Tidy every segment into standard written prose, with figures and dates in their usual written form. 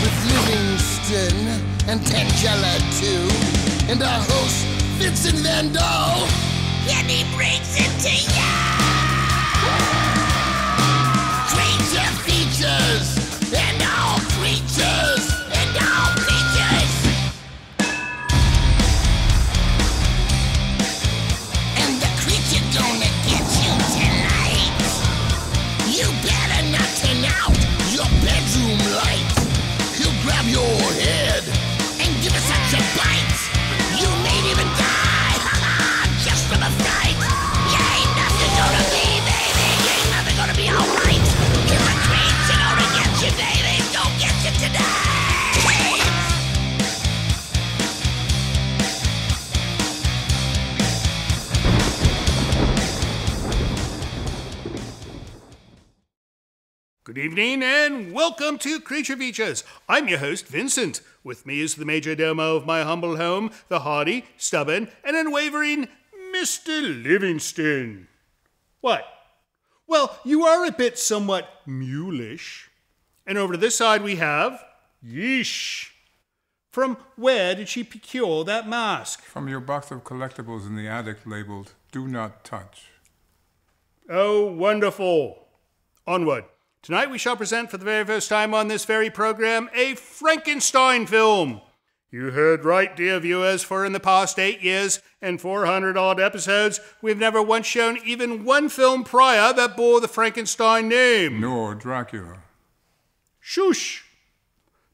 with Livingston and Tangela too, and our host Vincent Van Dahl, and he brings it to ya! Creature features and all creatures and all features, and the creature gonna get you tonight. You better not turn out your bedroom light. He'll grab your head and give it such a bite. You may even die, just from a fright. You ain't nothing gonna be, baby. You ain't nothing gonna be alright. Cause the creature gonna get you, baby. Gonna get you tonight. Good evening and welcome to Creature Features. I'm your host, Vincent. With me is the major domo of my humble home, the hardy, stubborn, and unwavering Mr. Livingston. What? Well, you are a bit somewhat mulish. And over to this side we have Yeesh. From where did she procure that mask? From your box of collectibles in the attic labeled, "Do not touch." Oh, wonderful. Onward. Tonight we shall present for the very first time on this very program a Frankenstein film. You heard right, dear viewers, for in the past 8 years and 400-odd episodes, we've never once shown even one film prior that bore the Frankenstein name. Nor Dracula. Shush!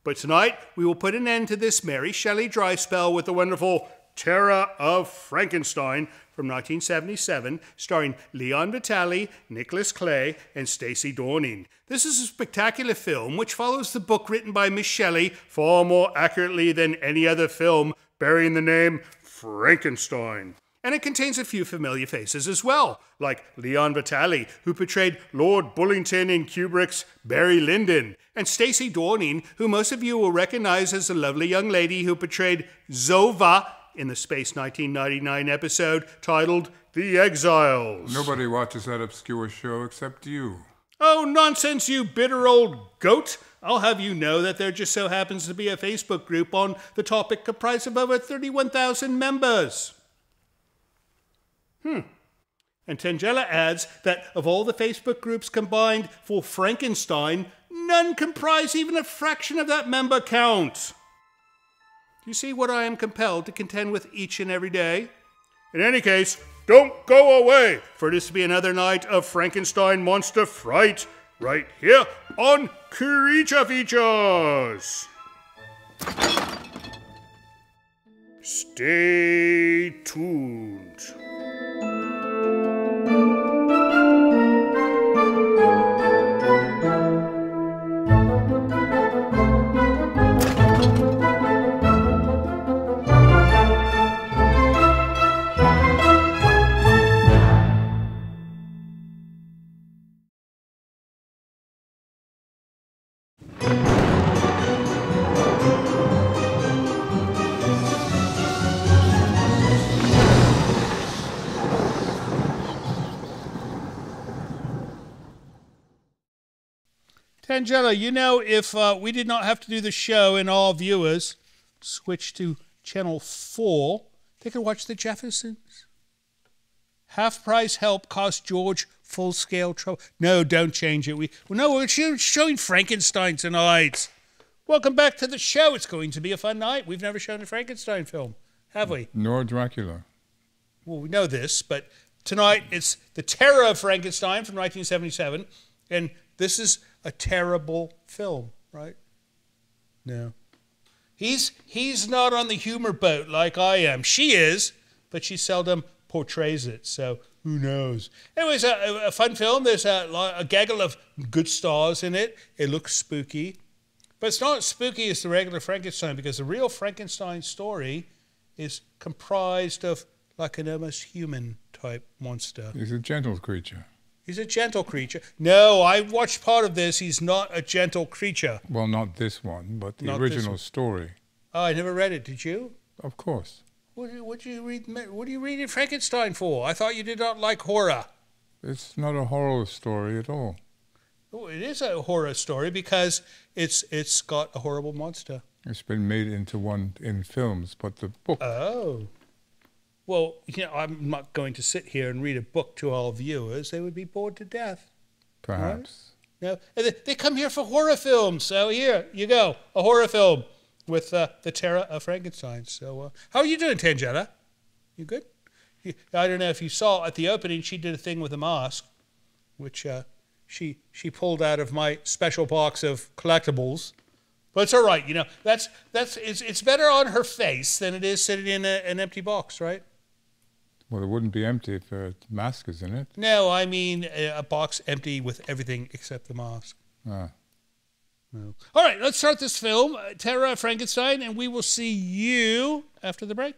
But tonight we will put an end to this Mary Shelley dry spell with the wonderful Terror of Frankenstein from 1977, starring Leon Vitali, Nicholas Clay, and Stacey Dorning. This is a spectacular film which follows the book written by Miss Shelley far more accurately than any other film bearing the name Frankenstein. And it contains a few familiar faces as well, like Leon Vitali, who portrayed Lord Bullington in Kubrick's Barry Lyndon, and Stacey Dorning, who most of you will recognize as the lovely young lady who portrayed Zova in the Space 1999 episode titled The Exiles. Nobody watches that obscure show except you. Oh, nonsense, you bitter old goat. I'll have you know that there just so happens to be a Facebook group on the topic comprised of over 31,000 members. And Tangela adds that of all the Facebook groups combined for Frankenstein, none comprise even a fraction of that member count. Do you see what I am compelled to contend with each and every day? In any case, don't go away, for it is to be another night of Frankenstein monster fright, right here on Creature Features. Stay tuned. Tangela, you know, if we did not have to do the show and all viewers switch to Channel 4, they could watch The Jeffersons. Half-price help cost George full-scale trouble. No, don't change it. We're showing Frankenstein tonight. Welcome back to the show. It's going to be a fun night. We've never shown a Frankenstein film, have we? Nor Dracula. Well, we know this, but tonight it's The Terror of Frankenstein from 1977, and this is a terrible film, right? No. He's not on the humor boat like I am. She is, but she seldom portrays it, so who knows? Anyways, a fun film. There's a gaggle of good stars in it. It looks spooky. But it's not as spooky as the regular Frankenstein, because the real Frankenstein story is comprised of like an almost human type monster. He's a gentle creature. He's a gentle creature. No, I watched part of this. He's not a gentle creature. Well, not this one, but the original story. Oh, I never read it. Did you? Of course. What do you read Frankenstein for? I thought you did not like horror. It's not a horror story at all. Oh, it is a horror story because it's got a horrible monster. It's been made into one in films, but the book... Oh. Well, I'm not going to sit here and read a book to all viewers. They would be bored to death. Perhaps. Right? No, they come here for horror films. So here you go, a horror film with the Terror of Frankenstein. So how are you doing, Tangella? You good? I don't know if you saw at the opening, she did a thing with a mask, which she pulled out of my special box of collectibles. But it's all right, it's better on her face than it is sitting in an empty box, right? Well, it wouldn't be empty if a mask is in it. No, I mean a box empty with everything except the mask. Ah. No. All right, let's start this film, Terror of Frankenstein, and we will see you after the break.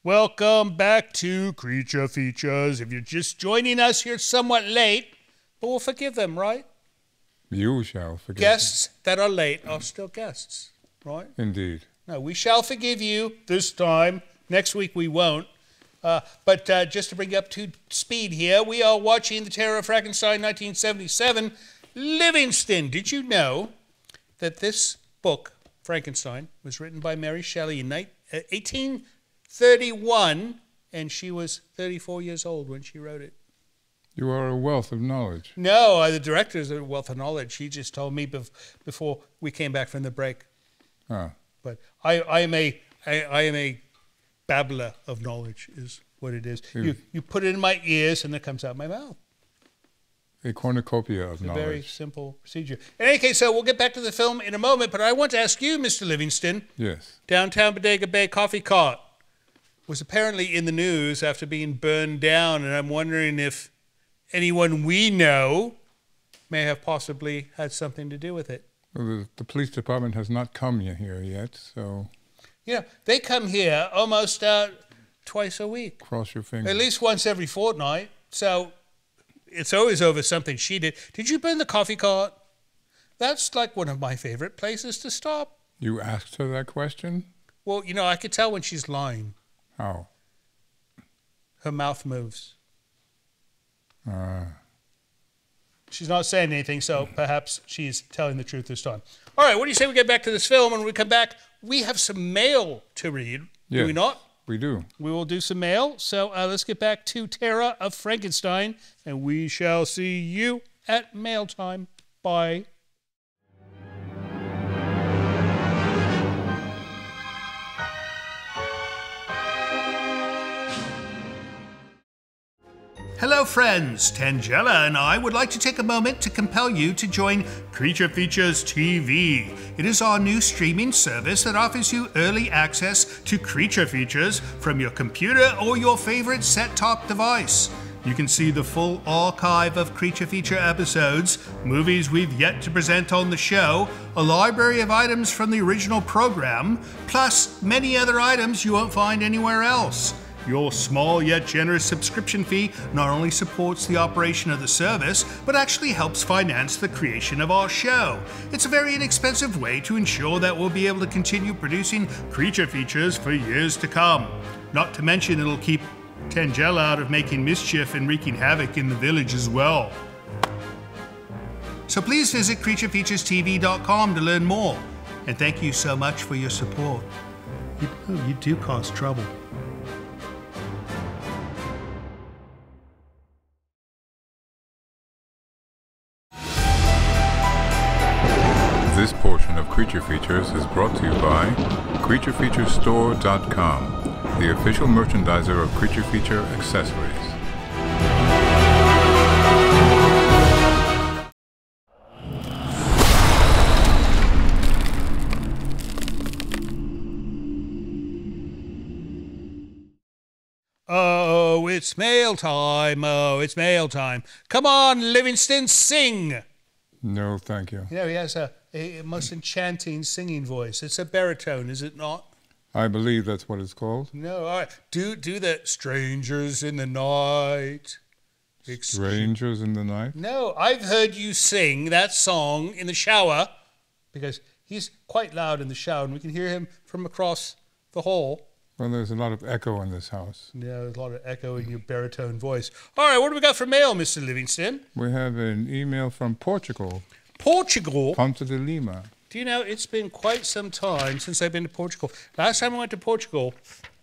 Welcome back to Creature Features. If you're just joining us, you're somewhat late, but we'll forgive them, right? You shall forgive Guests that are late are still guests, right? Indeed. No, we shall forgive you this time. Next week we won't. But just to bring you up to speed here, we are watching The Terror of Frankenstein, 1977. Livingston, did you know that this book, Frankenstein, was written by Mary Shelley in 1831, and she was 34 years old when she wrote it? You are a wealth of knowledge. No, the director is a wealth of knowledge. He just told me before we came back from the break. Ah. But I am a babbler of knowledge, is what it is. You put it in my ears, and it comes out my mouth. A cornucopia of knowledge. A very simple procedure. In any case, so we'll get back to the film in a moment, but I want to ask you, Mr. Livingston. Yes. Downtown Bodega Bay coffee cart was apparently in the news after being burned down, and I'm wondering if anyone we know may have possibly had something to do with it. Well, the police department has not come here yet, so... Yeah, they come here almost twice a week. Cross your fingers. At least once every fortnight. So it's always over something she did. Did you burn the coffee cart? That's like one of my favorite places to stop. You asked her that question? Well, I could tell when she's lying. How? Her mouth moves. She's not saying anything, so perhaps she's telling the truth this time. All right, what do you say we get back to this film, and when we come back, we have some mail to read. Yes, do we not? We do. We will do some mail, so let's get back to Terror of Frankenstein, and we shall see you at mail time. Bye. Hello friends, Tangella and I would like to take a moment to compel you to join Creature Features TV. It is our new streaming service that offers you early access to Creature Features from your computer or your favorite set-top device. You can see the full archive of Creature Feature episodes, movies we've yet to present on the show, a library of items from the original program, plus many other items you won't find anywhere else. Your small yet generous subscription fee not only supports the operation of the service, but actually helps finance the creation of our show. It's a very inexpensive way to ensure that we'll be able to continue producing Creature Features for years to come. Not to mention it'll keep Tangella out of making mischief and wreaking havoc in the village as well. So please visit CreatureFeaturesTV.com to learn more. And thank you so much for your support. You do cause trouble. This portion of Creature Features is brought to you by CreatureFeatureStore.com, the official merchandiser of Creature Feature accessories. it's mail time. Oh, it's mail time. Come on, Livingston, sing. No, thank you. You know, he has a most enchanting singing voice. It's a baritone, is it not? I believe that's what it's called. No, all right. Do the Strangers in the Night. Strangers in the Night? No, I've heard you sing that song in the shower because he's quite loud in the shower and we can hear him from across the hall. Well, there's a lot of echo in this house. Yeah, there's a lot of echo in your baritone voice. All right, what do we got for mail, Mr. Livingston? We have an email from Portugal. Portugal? Ponta de Lima. Do you know, it's been quite some time since I've been to Portugal. Last time I went to Portugal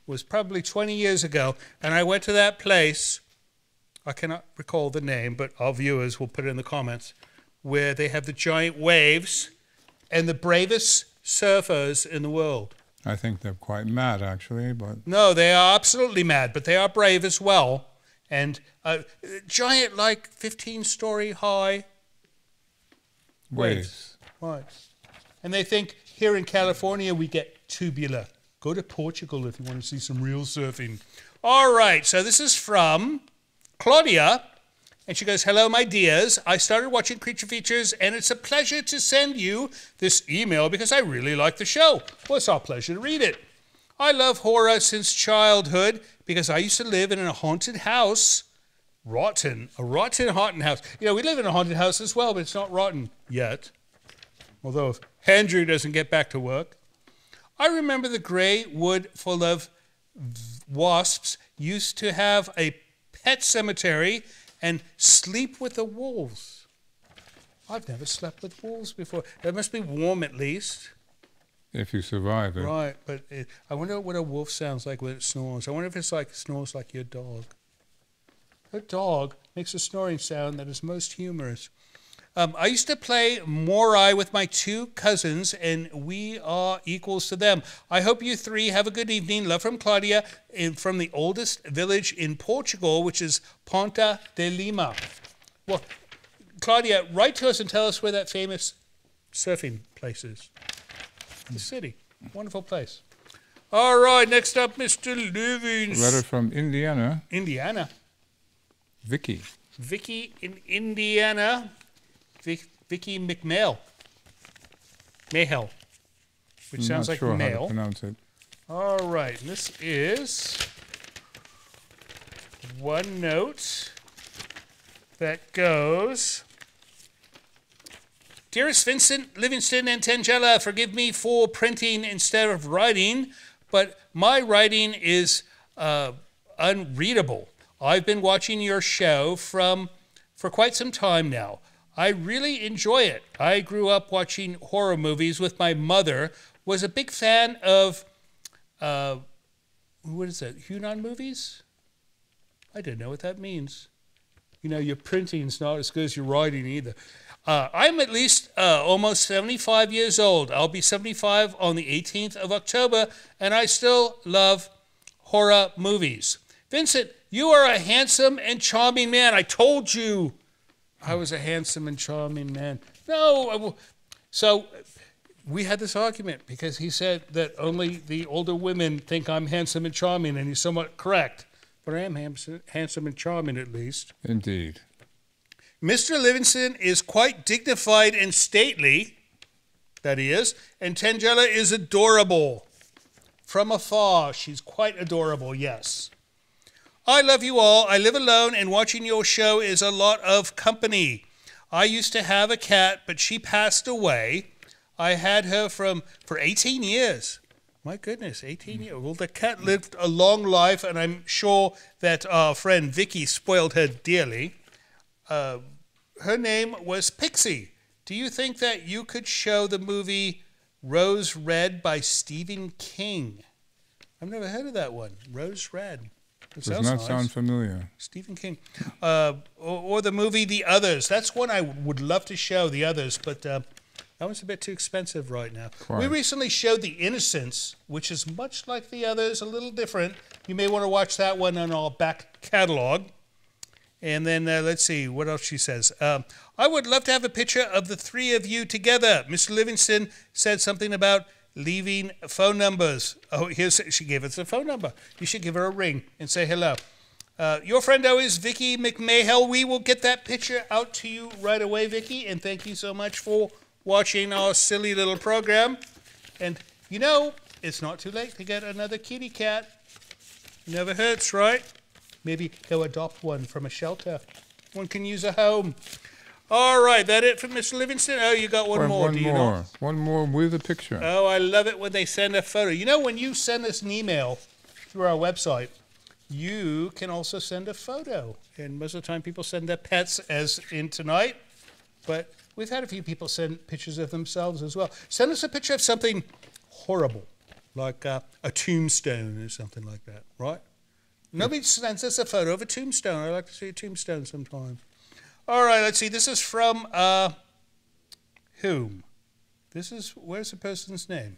was probably 20 years ago, and I went to that place, I cannot recall the name, but our viewers will put it in the comments, where they have the giant waves and the bravest surfers in the world. I think they're quite mad, actually, but... No, they are absolutely mad, but they are brave as well. And giant, like 15-story high waves. Right. And they think here in California we get tubular. Go to Portugal if you want to see some real surfing. All right, so this is from Claudia. And she goes, hello, my dears. I started watching Creature Features, and it's a pleasure to send you this email because I really like the show. Well, it's our pleasure to read it. I love horror since childhood because I used to live in a haunted house. A rotten haunted house. You know, we live in a haunted house as well, but it's not rotten yet. Although if Andrew doesn't get back to work. I remember the grey wood full of wasps used to have a pet cemetery and sleep with the wolves. I've never slept with wolves before. It must be warm at least. If you survive it. Right, but I wonder what a wolf sounds like when it snores. I wonder if it's like snores like your dog. Her dog makes a snoring sound that is most humorous. I used to play Morai with my two cousins, and we are equals to them. I hope you three have a good evening. Love from Claudia from the oldest village in Portugal, which is Ponta de Lima. Well, Claudia, write to us and tell us where that famous surfing place is. The city. Wonderful place. All right, next up, Mr. Livingston. Letter from Indiana. Indiana. Vicky. Vicky in Indiana. Vicky McMail. Mayhell. Which sounds like male. I'm not sure how to male. pronounce it. All right, this is one note that goes, Dearest Vincent, Livingston, and Tangella, forgive me for printing instead of writing, but my writing is unreadable. I've been watching your show for quite some time now. I really enjoy it. I grew up watching horror movies with my mother, was a big fan of, what is that, Hunan movies? I don't know what that means. You know, your printing's not as good as your writing either. I'm at least almost 75 years old. I'll be 75 on the 18th of October, and I still love horror movies. Vincent, you are a handsome and charming man. I told you I was a handsome and charming man. No, so we had this argument because he said that only the older women think I'm handsome and charming, and he's somewhat correct. But I am handsome and charming at least. Indeed. Mr. Livingston is quite dignified and stately, that he is, and Tangella is adorable. From afar, she's quite adorable, yes. I love you all. I live alone, and watching your show is a lot of company. I used to have a cat, but she passed away. I had her for 18 years. My goodness, 18 years. Well, the cat lived a long life, and I'm sure that our friend Vicky spoiled her dearly. Her name was Pixie. Do you think that you could show the movie Rose Red by Stephen King? I've never heard of that one. Rose Red. It does not sound familiar. Stephen King. Or the movie The Others. That's one I would love to show, The Others, but that one's a bit too expensive right now. Quite. We recently showed The Innocents, which is much like The Others, a little different. You may want to watch that one on our back catalog. And then let's see what else she says. I would love to have a picture of the three of you together. Mr. Livingston said something about leaving phone numbers. Oh, she gave us a phone number. You should give her a ring and say hello. Your friend always, Vicky McMahel. We will get that picture out to you right away, Vicky. And thank you so much for watching our silly little program. And, you know, it's not too late to get another kitty cat. Never hurts, right? Maybe go adopt one from a shelter. One can use a home. All right, that it for Mr. Livingston? Oh, you got one more, do you know? One more with a picture. Oh, I love it when they send a photo. You know, when you send us an email through our website, you can also send a photo. And most of the time people send their pets, as in tonight. But we've had a few people send pictures of themselves as well. Send us a picture of something horrible, like a tombstone or something like that, right? Nobody sends us a photo of a tombstone. I like to see a tombstone sometime. All right, let's see. This is from whom? Where's the person's name?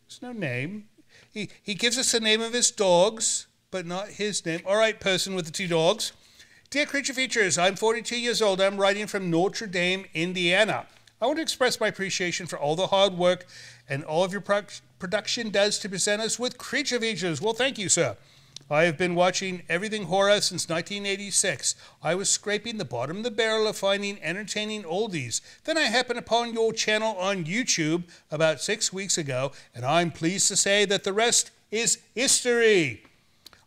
There's no name. He gives us the name of his dogs, but not his name. All right, person with the 2 dogs. Dear Creature Features, I'm 42 years old. I'm writing from Notre Dame, Indiana. I want to express my appreciation for all the hard work and all of your production does to present us with Creature Features. Well, thank you, sir. I have been watching everything horror since 1986. I was scraping the bottom of the barrel of finding entertaining oldies. Then I happened upon your channel on YouTube about 6 weeks ago, and I'm pleased to say that the rest is history.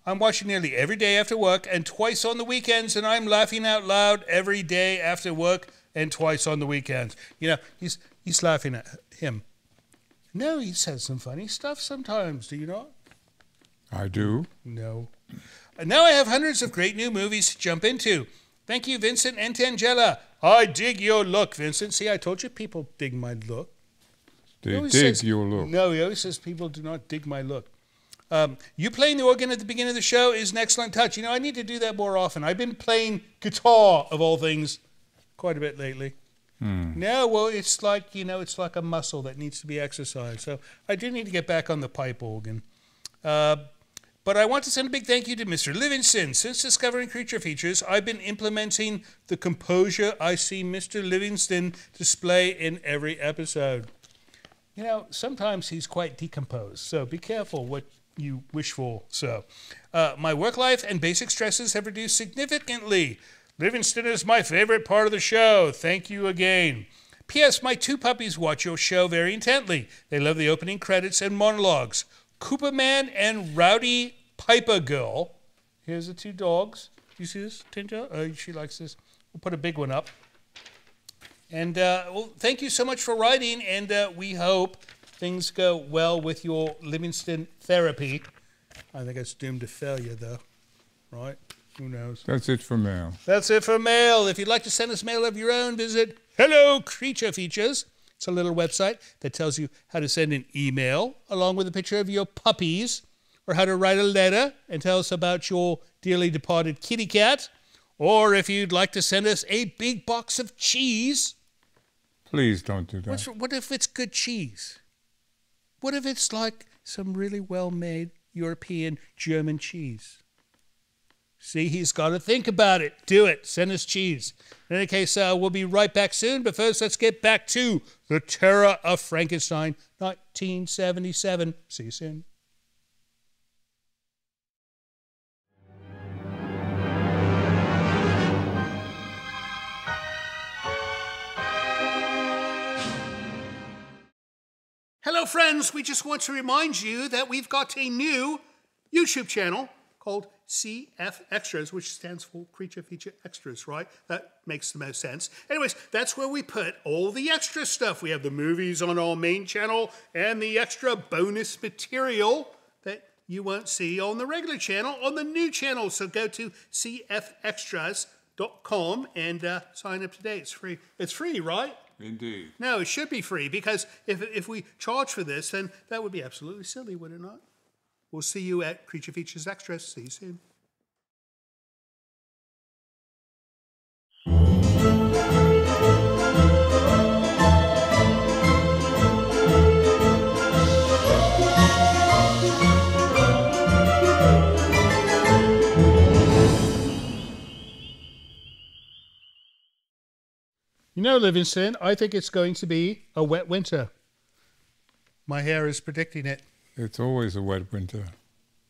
I'm watching nearly every day after work and twice on the weekends, and I'm laughing out loud every day after work and twice on the weekends. You know, he's laughing at him. No, he says some funny stuff sometimes, do you not? I do. No. And now I have hundreds of great new movies to jump into. Thank you, Vincent and Tangela. I dig your look, Vincent. See, I told you people dig my look. They dig your look. No, he always says people do not dig my look. You playing the organ at the beginning of the show is an excellent touch. You know, I need to do that more often. I've been playing guitar, of all things, quite a bit lately. No, well, it's like, you know, it's like a muscle that needs to be exercised. So I do need to get back on the pipe organ. But I want to send a big thank you to Mr. Livingston. Since discovering Creature Features, I've been implementing the composure I see Mr. Livingston display in every episode. You know, sometimes he's quite decomposed, so be careful what you wish for, sir. My work life and basic stresses have reduced significantly. Livingston is my favorite part of the show. Thank you again. P.S. My 2 puppies watch your show very intently. They love the opening credits and monologues. Cooper Man and Rowdy Piper Girl. Here's the 2 dogs. Do you see this, Tinja? Oh, she likes this. We'll put a big one up. And, well, thank you so much for writing, and we hope things go well with your Livingston therapy. I think it's doomed to failure, though. Right? Who knows? That's it for mail. That's it for mail. If you'd like to send us mail of your own, visit Hello Creature Features. It's a little website that tells you how to send an email along with a picture of your puppies, or how to write a letter and tell us about your dearly departed kitty cat, or if you'd like to send us a big box of cheese. Please don't do that. What if it's good cheese? What if it's like some really well-made European German cheese? See, he's got to think about it. Do it. Send us cheese. In any case, we'll be right back soon. But first, let's get back to The Terror of Frankenstein, 1977. See you soon. Hello, friends. We just want to remind you that we've got a new YouTube channel called CF Extras, which stands for Creature Feature Extras, right? That makes the most sense. Anyways, that's where we put all the extra stuff. We have the movies on our main channel and the extra bonus material that you won't see on the regular channel, on the new channel. So go to cfextras.com and sign up today. It's free. It's free, right? Indeed. No, it should be free, because if we charge for this, then that would be absolutely silly, would it not? We'll see you at Creature Features Extras. See you soon. You know, Livingston, I think it's going to be a wet winter. My hair is predicting it. It's always a wet winter.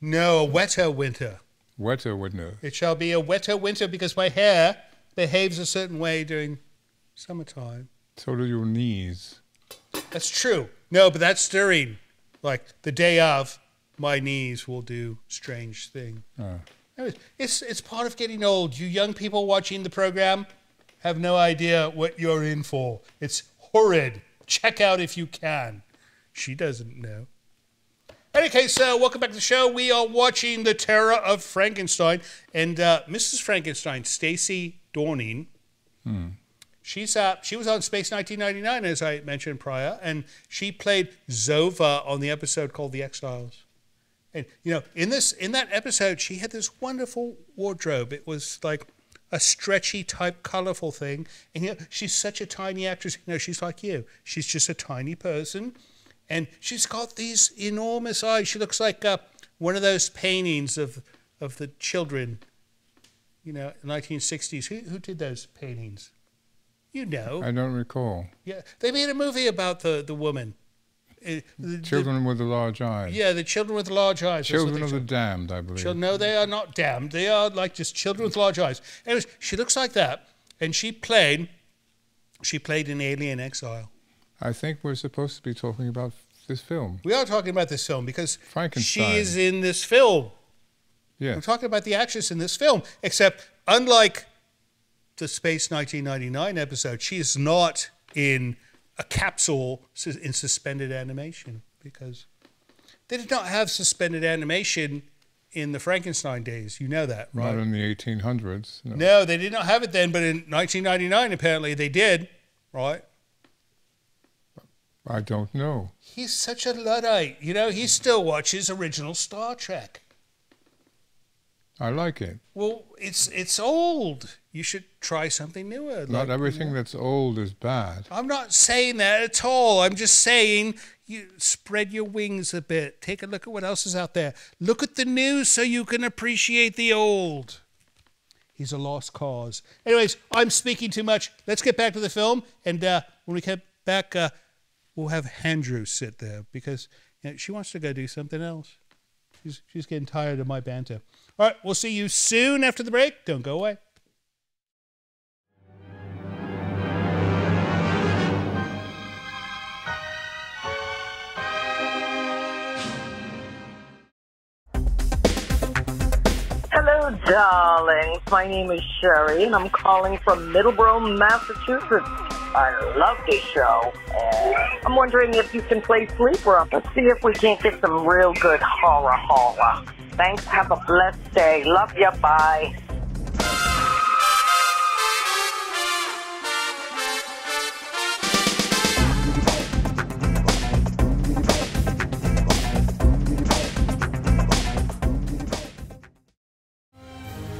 No, a wetter winter. Wetter winter. It shall be a wetter winter because my hair behaves a certain way during summertime. So do your knees. That's true. No, but that's during, like, the day of, my knees will do strange thing. Anyways, it's part of getting old. You young people watching the program have no idea what you're in for. It's horrid. Check out if you can. She doesn't know. In any case, welcome back to the show. We are watching The Terror of Frankenstein. And Mrs. Frankenstein, Stacey Dorning, she was on Space 1999, as I mentioned prior, and she played Zova on the episode called The Exiles. And, you know, in that episode, she had this wonderful wardrobe. It was like a stretchy type, colorful thing. And, you know, she's such a tiny actress. You know, she's like you. She's just a tiny person. And she's got these enormous eyes. She looks like one of those paintings of the children, you know, 1960s. Who did those paintings? You know. I don't recall. Yeah, they made a movie about the woman. Children with the large eyes. Yeah, the children with the large eyes. Children of the damned, I believe. No, they are not damned. They are like just children with large eyes. Anyways, she looks like that, and she played in Alien Exile. I think we're supposed to be talking about this film. We are talking about this film because Frankenstein. she is in this film. Yes. We're talking about the actress in this film, except unlike the Space 1999 episode, she is not in a capsule in suspended animation because they did not have suspended animation in the Frankenstein days. You know that, right? Not in the 1800s. No, they did not have it then, but in 1999, apparently they did, right? I don't know. He's such a Luddite. You know, he still watches original Star Trek. I like it. Well, it's old. You should try something newer. Not everything that's old is bad. I'm not saying that at all. I'm just saying you spread your wings a bit. Take a look at what else is out there. Look at the news so you can appreciate the old. He's a lost cause. Anyways, I'm speaking too much. Let's get back to the film. And when we get back, we'll have Andrew sit there because she wants to go do something else. She's getting tired of my banter. All right, we'll see you soon after the break. Don't go away. Hello, darlings. My name is Sherry, and I'm calling from Middleborough, Massachusetts. I love this show. I'm wondering if you can play Sleeper. Let's see if we can't get some real good horror. Thanks. Have a blessed day. Love ya. Bye.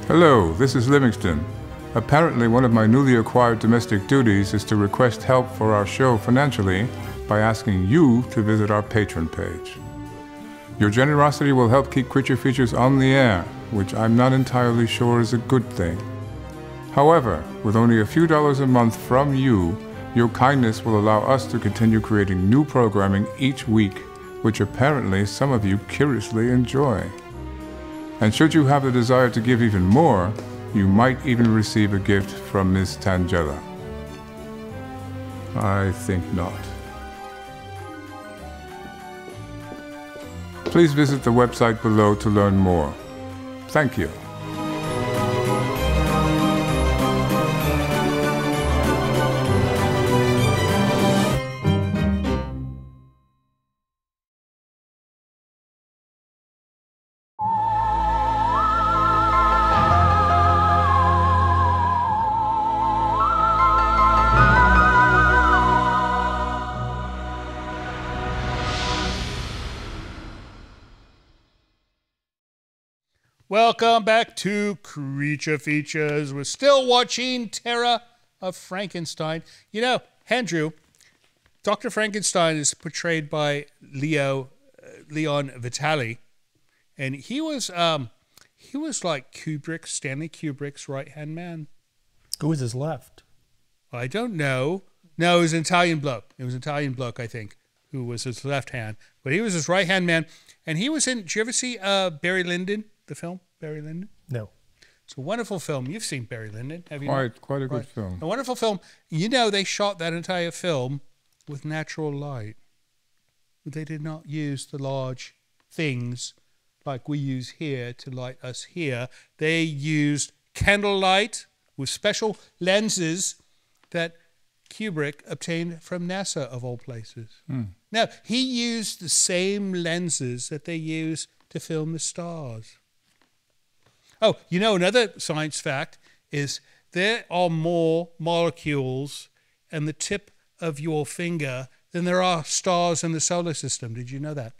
Hello, this is Livingston. Apparently, one of my newly acquired domestic duties is to request help for our show financially by asking you to visit our Patreon page. Your generosity will help keep Creature Features on the air, which I'm not entirely sure is a good thing. However, with only a few dollars a month from you, your kindness will allow us to continue creating new programming each week, which apparently some of you curiously enjoy. And should you have the desire to give even more, you might even receive a gift from Miss Tangella. I think not. Please visit the website below to learn more. Thank you. Welcome back to Creature Features. We're still watching Terror of Frankenstein. You know, Andrew, Dr. Frankenstein is portrayed by Leon Vitali, and he was like Stanley Kubrick's right-hand man. Who was his left? I don't know. No, it was an Italian bloke. It was an Italian bloke, I think, who was his left hand. But he was his right-hand man. And he was in, did you ever see Barry Lyndon, the film? Barry Lyndon? No. It's a wonderful film. You've seen Barry Lyndon, have you not? Quite a good film. A wonderful film. You know, they shot that entire film with natural light. They did not use the large things like we use here to light us here. They used candlelight with special lenses that Kubrick obtained from NASA, of all places. Now, he used the same lenses that they use to film the stars. Oh, you know, another science fact is there are more molecules in the tip of your finger than there are stars in the solar system. Did you know that?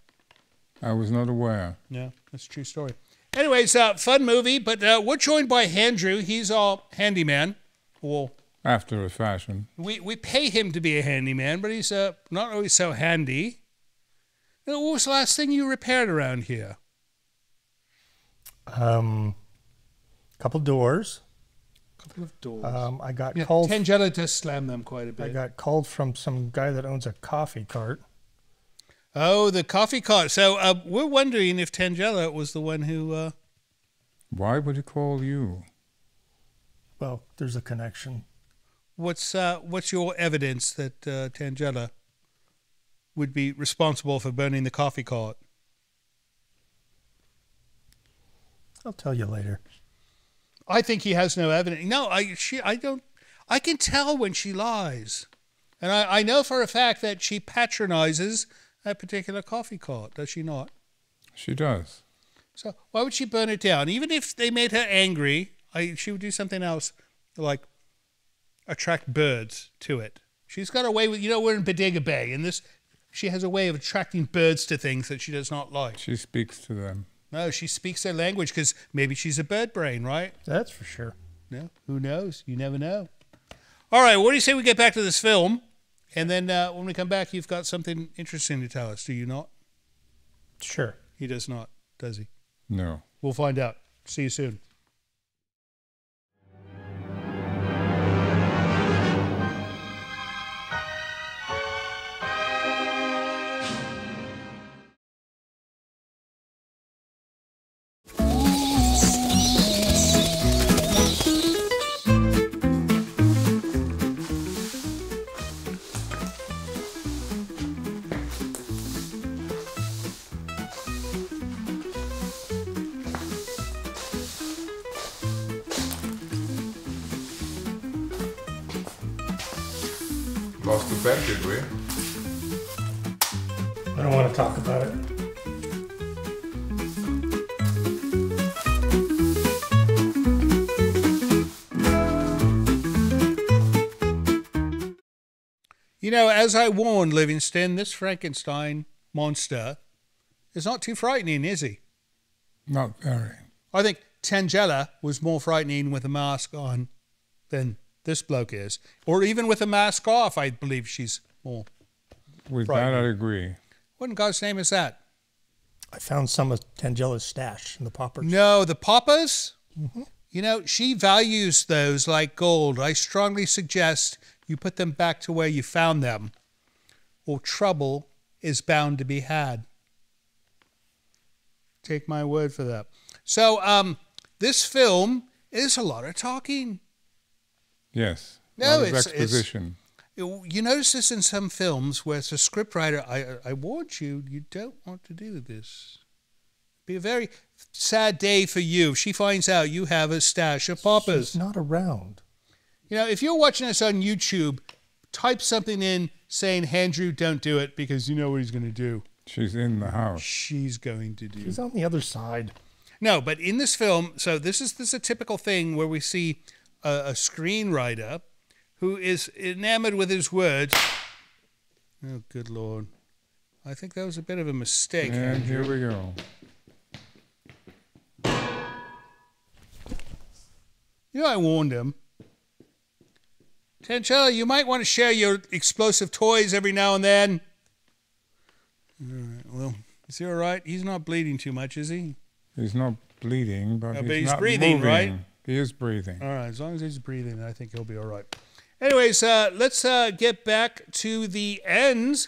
I was not aware. Yeah, that's a true story. Anyways, fun movie, but we're joined by Andrew. He's our handyman. Well, After a fashion. we pay him to be a handyman, but he's not always so handy. What was the last thing you repaired around here? Couple doors. Couple of doors. I got called. Tangella does slam them quite a bit. I got called from some guy that owns a coffee cart. Oh, the coffee cart. So we're wondering if Tangella was the one who... Why would he call you? Well, there's a connection. What's your evidence that Tangella would be responsible for burning the coffee cart? I'll tell you later. I think he has no evidence. No, I don't. I can tell when she lies. And I know for a fact that she patronizes that particular coffee cart, does she not? She does. So why would she burn it down? Even if they made her angry, she would do something else, like attract birds to it. She's got a way with, we're in Bodega Bay, and she has a way of attracting birds to things that she does not like. She speaks to them. No, she speaks their language because maybe she's a bird brain, right? That's for sure. No, who knows? You never know. All right, what do you say we get back to this film? And then when we come back, you've got something interesting to tell us, do you not? Sure. He does not, does he? No. We'll find out. See you soon. Lost the bet, did we? I don't want to talk about it. As I warned Livingston, this Frankenstein monster is not too frightening, is he? Not very. I think Tangella was more frightening with a mask on than this bloke is. Or even with a mask off, I believe she's more With frightening. that, I agree. What in God's name is that? I found some of Tangella's stash in the poppers. No, the poppers? Mm-hmm. She values those like gold. I strongly suggest you put them back to where you found them, or trouble is bound to be had. Take my word for that. So, this film is a lot of talking. Yes. No, Lot of it's exposition. You notice this in some films where it's a scriptwriter. I warned you, you don't want to do this. Be a very sad day for you if she finds out you have a stash of poppers. She's not around. If you're watching us on YouTube, type something in saying, Andrew, don't do it, because you know what he's going to do. She's in the house. She's going to do. She's on the other side. No, but in this film, so this is a typical thing where we see a screenwriter who is enamored with his words. Oh, good Lord. I think that was a bit of a mistake. And here we go. I warned him. Tangella, you might want to share your explosive toys every now and then. All right, well, is he all right? He's not bleeding too much, is he? He's not bleeding, but he's not breathing, moving. right? He is breathing. All right, as long as he's breathing, I think he'll be all right. Anyways, let's get back to the end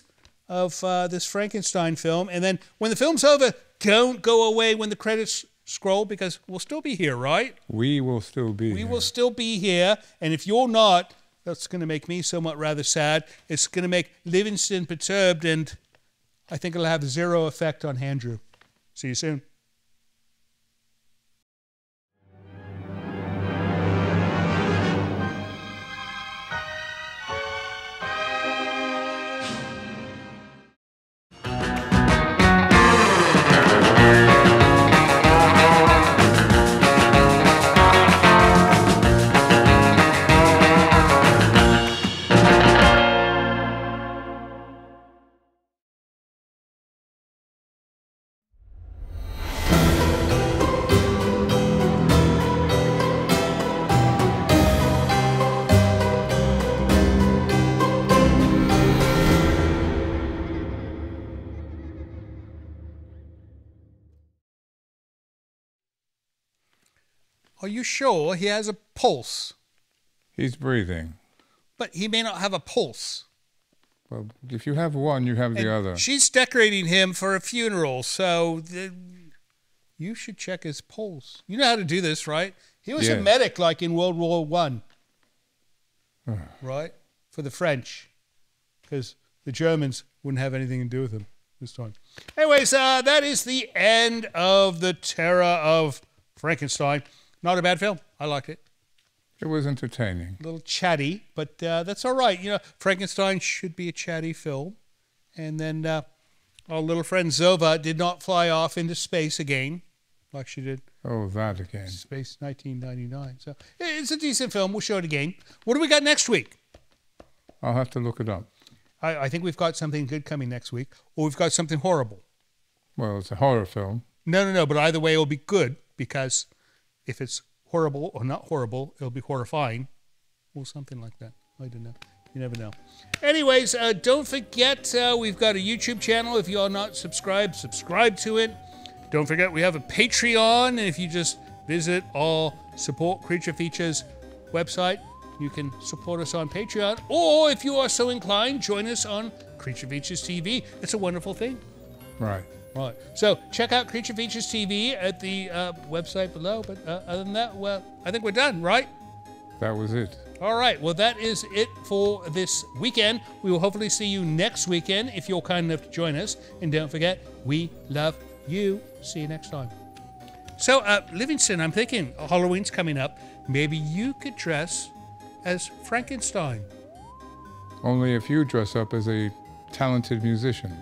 of this Frankenstein film. And then when the film's over, don't go away when the credits scroll because we'll still be here, right? We will still be We here. will still be here. And if you're not, that's going to make me somewhat rather sad. It's going to make Livingston perturbed, and I think it'll have zero effect on Andrew. See you soon. Are you sure he has a pulse? He's breathing. But he may not have a pulse. Well, if you have one, you have the other. She's decorating him for a funeral, so you should check his pulse. You know how to do this, right? He was a medic, like in World War I, right? For the French, because the Germans wouldn't have anything to do with him this time. Anyways, that is the end of The Terror of Frankenstein. Not a bad film. I liked it. It was entertaining. A little chatty, but that's all right. You know, Frankenstein should be a chatty film. And then our little friend Zova did not fly off into space again, like she did. Oh, that again. Space 1999. So it's a decent film. We'll show it again. What do we got next week? I'll have to look it up. I think we've got something good coming next week, or we've got something horrible. Well, it's a horror film. No. But either way, it'll be good, because if it's horrible or not horrible, it'll be horrifying, or something like that. I don't know. You never know. Anyways, don't forget we've got a YouTube channel. If you are not subscribed, subscribe to it. Don't forget we have a Patreon, and if you just visit our Support Creature Features website, you can support us on Patreon, or if you are so inclined, join us on Creature Features TV. It's a wonderful thing. Right. Right. So check out Creature Features TV at the website below. But other than that, well, I think we're done, right? That was it. All right. Well, that is it for this weekend. We will hopefully see you next weekend if you're kind enough to join us. And don't forget, we love you. See you next time. So, Livingston, I'm thinking Halloween's coming up. Maybe you could dress as Frankenstein. Only if you dress up as a talented musician.